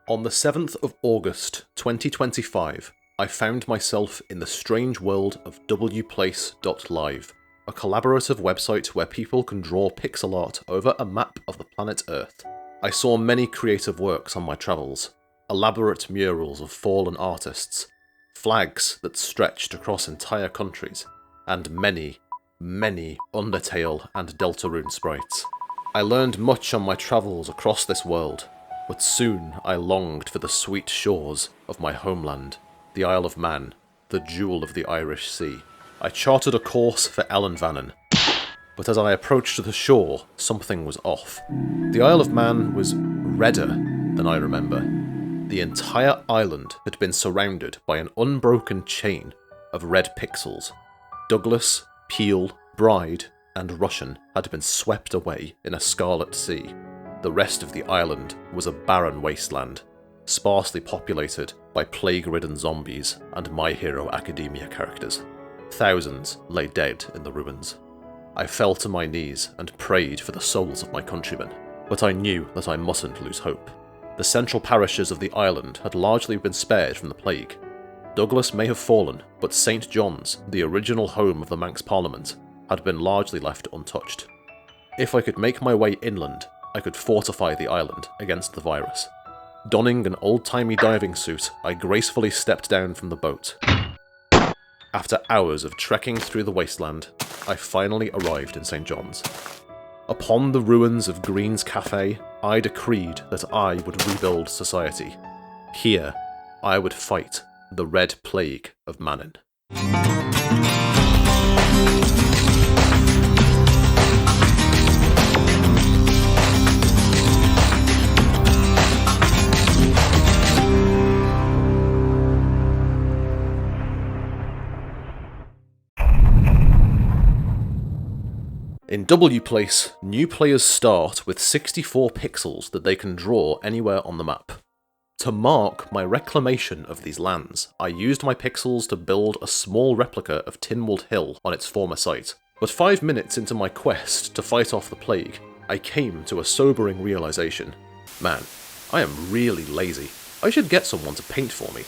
On the 7th of August 2025, I found myself in the strange world of wplace.live, a collaborative website where people can draw pixel art over a map of the planet Earth. I saw many creative works on my travels, elaborate murals of fallen artists, flags that stretched across entire countries, and many Undertale and Deltarune sprites. I learned much on my travels across this world, but soon I longed for the sweet shores of my homeland, the Isle of Man, the jewel of the Irish Sea. I charted a course for Mannin, but as I approached the shore, something was off. The Isle of Man was redder than I remember. The entire island had been surrounded by an unbroken chain of red pixels. Douglas, Peel, Bride, and Russian had been swept away in a scarlet sea. The rest of the island was a barren wasteland, sparsely populated by plague-ridden zombies and My Hero Academia characters. Thousands lay dead in the ruins. I fell to my knees and prayed for the souls of my countrymen, but I knew that I mustn't lose hope. The central parishes of the island had largely been spared from the plague. Douglas may have fallen, but St. John's, the original home of the Manx Parliament, had been largely left untouched. If I could make my way inland, I could fortify the island against the virus. Donning an old-timey diving suit, I gracefully stepped down from the boat. After hours of trekking through the wasteland, I finally arrived in St. John's. Upon the ruins of Green's Cafe, I decreed that I would rebuild society. Here, I would fight the Red Plague of Mannin. In wplace, new players start with 64 pixels that they can draw anywhere on the map. To mark my reclamation of these lands, I used my pixels to build a small replica of Tinwald Hill on its former site. But 5 minutes into my quest to fight off the plague, I came to a sobering realization. Man, I am really lazy. I should get someone to paint for me.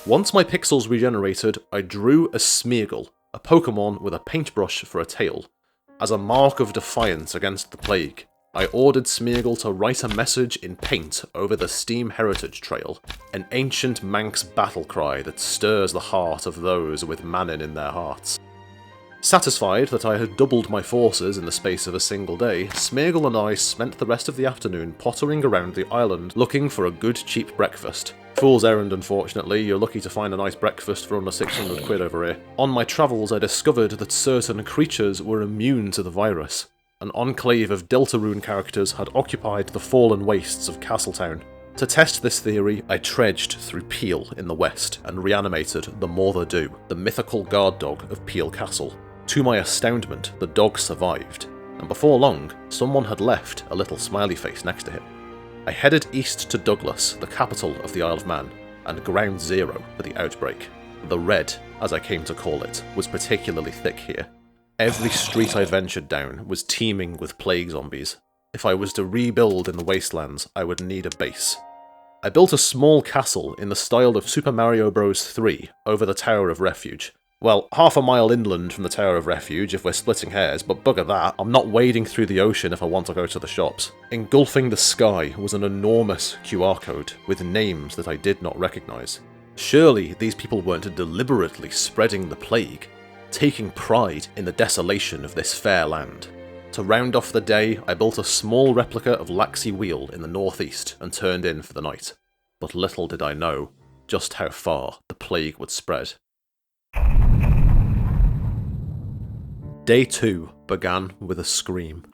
Once my pixels regenerated, I drew a Smeargle, a Pokemon with a paintbrush for a tail. As a mark of defiance against the plague, I ordered Smeargle to write a message in paint over the Steam Heritage Trail, an ancient Manx battle cry that stirs the heart of those with Mannin in their hearts. Satisfied that I had doubled my forces in the space of a single day, Smeargle and I spent the rest of the afternoon pottering around the island looking for a good cheap breakfast. Fool's errand, unfortunately. You're lucky to find a nice breakfast for under 600 quid over here. On my travels, I discovered that certain creatures were immune to the virus. An enclave of Deltarune characters had occupied the fallen wastes of Castletown. To test this theory, I trudged through Peel in the west and reanimated the Morther-Do, the mythical guard dog of Peel Castle. To my astoundment, the dog survived, and before long, someone had left a little smiley face next to him. I headed east to Douglas, the capital of the Isle of Man, and ground zero for the outbreak. The Red, as I came to call it, was particularly thick here. Every street I ventured down was teeming with plague zombies. If I was to rebuild in the wastelands, I would need a base. I built a small castle in the style of Super Mario Bros. 3 over the Tower of Refuge. Well, half a mile inland from the Tower of Refuge if we're splitting hairs, but bugger that, I'm not wading through the ocean if I want to go to the shops. Engulfing the sky was an enormous QR code with names that I did not recognise. Surely these people weren't deliberately spreading the plague, taking pride in the desolation of this fair land. To round off the day, I built a small replica of Laxey Wheel in the northeast and turned in for the night. But little did I know just how far the plague would spread. Day 2 began with a scream.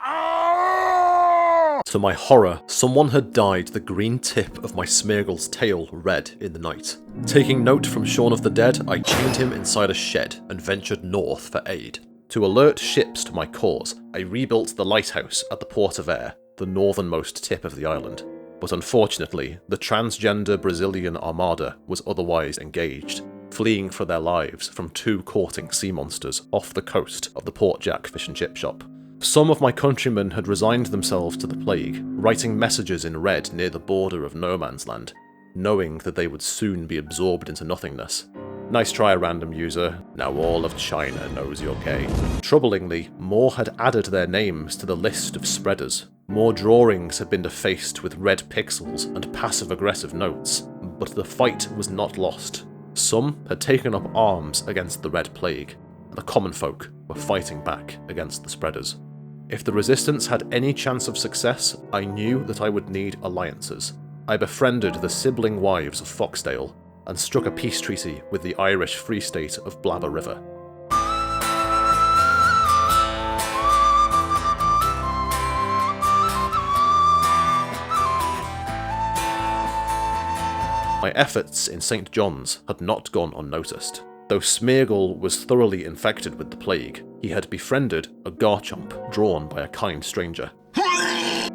To my horror, someone had dyed the green tip of my Smeargle's tail red in the night. Taking note from Shaun of the Dead, I chained him inside a shed and ventured north for aid. To alert ships to my cause, I rebuilt the lighthouse at the Port of Air, the northernmost tip of the island. But unfortunately, the transgender Brazilian armada was otherwise engaged, fleeing for their lives from 2 courting sea monsters off the coast of the Port Jack fish and chip shop. Some of my countrymen had resigned themselves to the plague, writing messages in red near the border of no man's land. knowing that they would soon be absorbed into nothingness. Nice try, random user. Now all of China knows you're gay. Troublingly, more had added their names to the list of spreaders. More drawings had been defaced with red pixels and passive-aggressive notes, but the fight was not lost. Some had taken up arms against the Red Plague, and the common folk were fighting back against the spreaders. If the resistance had any chance of success, I knew that I would need alliances. I befriended the sibling wives of Foxdale, and struck a peace treaty with the Irish Free State of Blabber River. My efforts in St. John's had not gone unnoticed. Though Smeargle was thoroughly infected with the plague, he had befriended a Garchomp drawn by a kind stranger.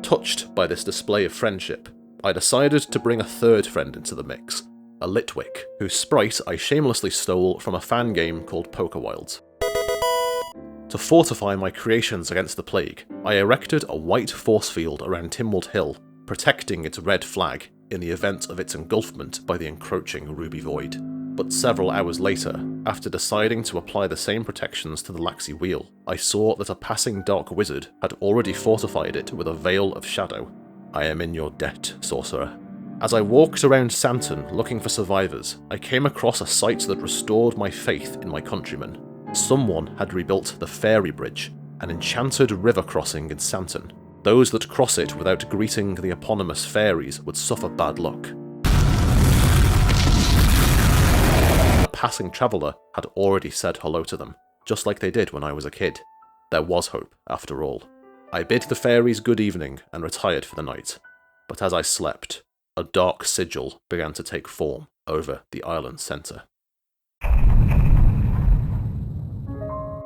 Touched by this display of friendship, I decided to bring a third friend into the mix, a Litwick, whose sprite I shamelessly stole from a fan game called Pokewilds. To fortify my creations against the plague, I erected a white force field around Timwald Hill, protecting its red flag in the event of its engulfment by the encroaching Ruby Void. But several hours later, after deciding to apply the same protections to the Laxi Wheel, I saw that a passing dark wizard had already fortified it with a veil of shadow. I am in your debt, sorcerer. As I walked around Santon looking for survivors, I came across a sight that restored my faith in my countrymen. Someone had rebuilt the Fairy Bridge, an enchanted river crossing in Santon. Those that cross it without greeting the eponymous fairies would suffer bad luck. A passing traveller had already said hello to them, just like they did when I was a kid. There was hope, after all. I bid the fairies good evening and retired for the night. But as I slept, a dark sigil began to take form over the island's centre.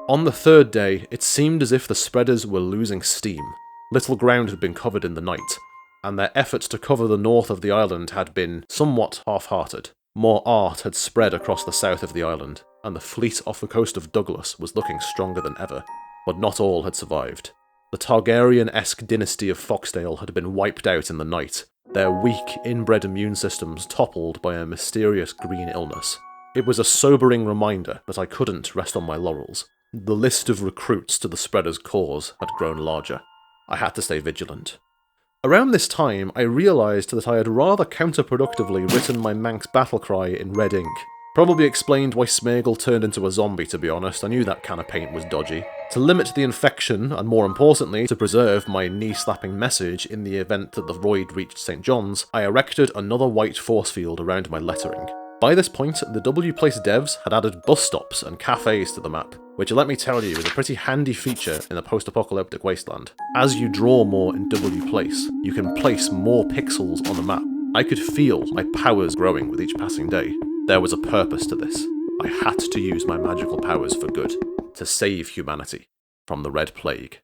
On the third day, it seemed as if the spreaders were losing steam. Little ground had been covered in the night, and their efforts to cover the north of the island had been somewhat half-hearted. More art had spread across the south of the island, and the fleet off the coast of Douglas was looking stronger than ever. But not all had survived. The Targaryen-esque dynasty of Foxdale had been wiped out in the night, their weak, inbred immune systems toppled by a mysterious green illness. It was a sobering reminder that I couldn't rest on my laurels. The list of recruits to the spreaders' cause had grown larger. I had to stay vigilant. Around this time, I realised that I had rather counterproductively written my Manx battle cry in red ink. Probably explained why Smeargle turned into a zombie, to be honest. I knew that can of paint was dodgy. To limit the infection, and more importantly, to preserve my knee-slapping message in the event that the void reached St. John's, I erected another white force field around my lettering. By this point, the W Place devs had added bus stops and cafes to the map, which let me tell you is a pretty handy feature in a post-apocalyptic wasteland. As you draw more in W Place, you can place more pixels on the map. I could feel my powers growing with each passing day. There was a purpose to this. I had to use my magical powers for good, to save humanity from the Red Plague.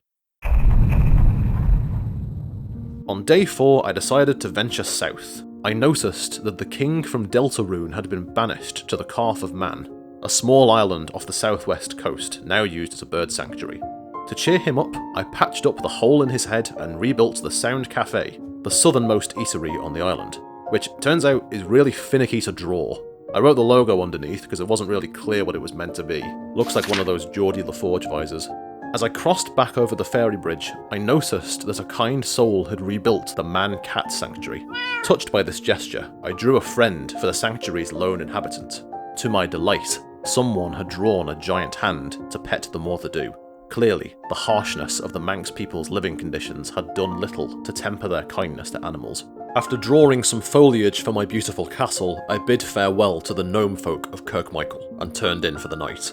On day 4, I decided to venture south. I noticed that the king from Deltarune had been banished to the Carth of Man, a small island off the southwest coast, now used as a bird sanctuary. To cheer him up, I patched up the hole in his head and rebuilt the Sound Cafe, the southernmost eatery on the island, which turns out is really finicky to draw. I wrote the logo underneath because it wasn't really clear what it was meant to be. Looks like one of those Geordie LaForge visors. As I crossed back over the ferry bridge, I noticed that a kind soul had rebuilt the Man-Cat Sanctuary. Touched by this gesture, I drew a friend for the sanctuary's lone inhabitant. To my delight, someone had drawn a giant hand to pet the more to do. Clearly, the harshness of the Manx people's living conditions had done little to temper their kindness to animals. After drawing some foliage for my beautiful castle, I bid farewell to the gnome folk of Kirkmichael and turned in for the night.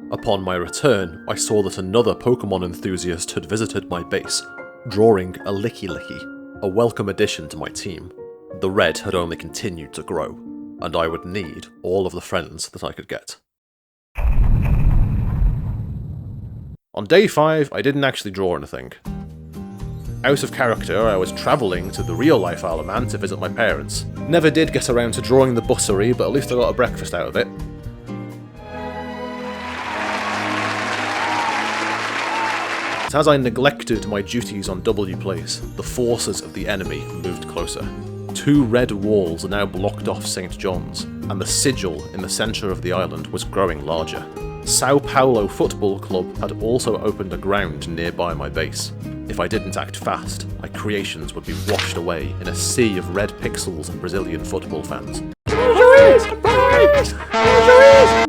Upon my return, I saw that another Pokemon enthusiast had visited my base, drawing a Licky Licky, a welcome addition to my team. The red had only continued to grow, and I would need all of the friends that I could get. On day 5, I didn't actually draw anything. Out of character, I was travelling to the real-life Isle of Man to visit my parents. Never did get around to drawing the buttery, but at least I got a breakfast out of it. But as I neglected my duties on W Place, the forces of the enemy moved closer. 2 red walls now blocked off St. John's, and the sigil in the centre of the island was growing larger. Sao Paulo Football Club had also opened a ground nearby my base. If I didn't act fast, my creations would be washed away in a sea of red pixels and Brazilian football fans.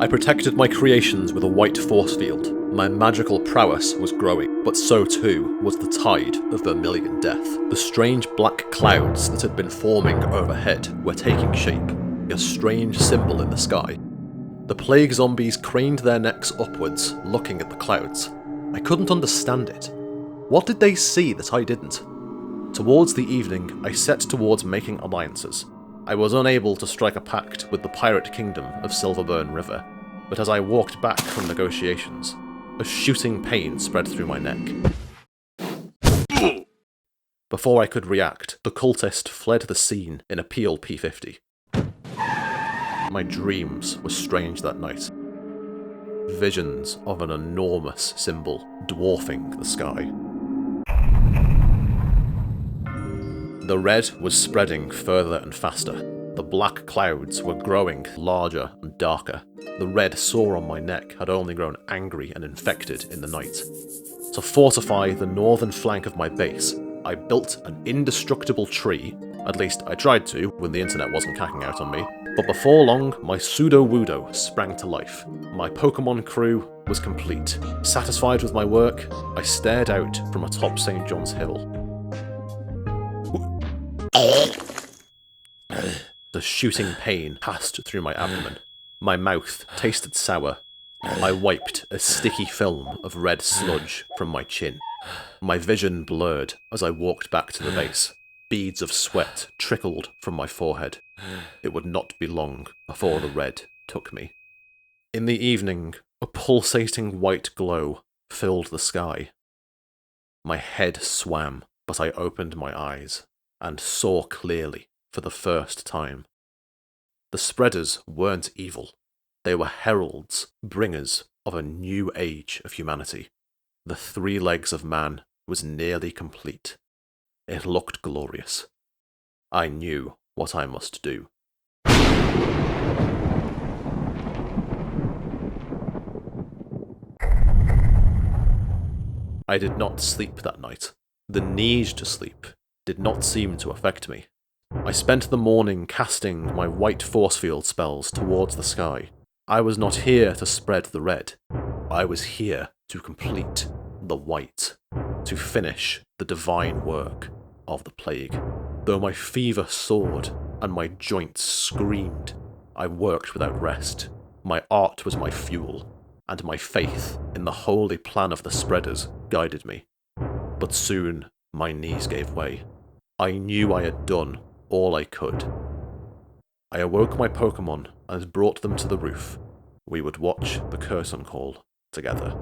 I protected my creations with a white force field. My magical prowess was growing, but so too was the tide of vermilion death. The strange black clouds that had been forming overhead were taking shape, a strange symbol in the sky. The plague zombies craned their necks upwards, looking at the clouds. I couldn't understand it. What did they see that I didn't? Towards the evening, I set towards making alliances. I was unable to strike a pact with the pirate kingdom of Silverburn River, but as I walked back from negotiations, a shooting pain spread through my neck. Before I could react, the cultist fled the scene in a Peel P50. My dreams were strange that night. Visions of an enormous symbol dwarfing the sky. The red was spreading further and faster. The black clouds were growing larger and darker. The red sore on my neck had only grown angry and infected in the night. To fortify the northern flank of my base, I built an indestructible tree. At least I tried to, when the internet wasn't cacking out on me. But before long, my pseudo-wudo sprang to life. My Pokemon crew was complete. Satisfied with my work, I stared out from atop St. John's Hill. The shooting pain passed through my abdomen. My mouth tasted sour. I wiped a sticky film of red sludge from my chin. My vision blurred as I walked back to the base. Beads of sweat trickled from my forehead. It would not be long before the red took me. In the evening, a pulsating white glow filled the sky. My head swam, but I opened my eyes and saw clearly for the first time. The spreaders weren't evil. They were heralds, bringers of a new age of humanity. The 3 legs of man was nearly complete. It looked glorious. I knew what I must do. I did not sleep that night. The need to sleep did not seem to affect me. I spent the morning casting my white force field spells towards the sky. I was not here to spread the red. I was here to complete the white, to finish the divine work of the plague. Though my fever soared and my joints screamed, I worked without rest. My art was my fuel, and my faith in the holy plan of the spreaders guided me. But soon my knees gave way. I knew I had done all I could. I awoke my Pokemon and brought them to the roof. We would watch the curtain call together.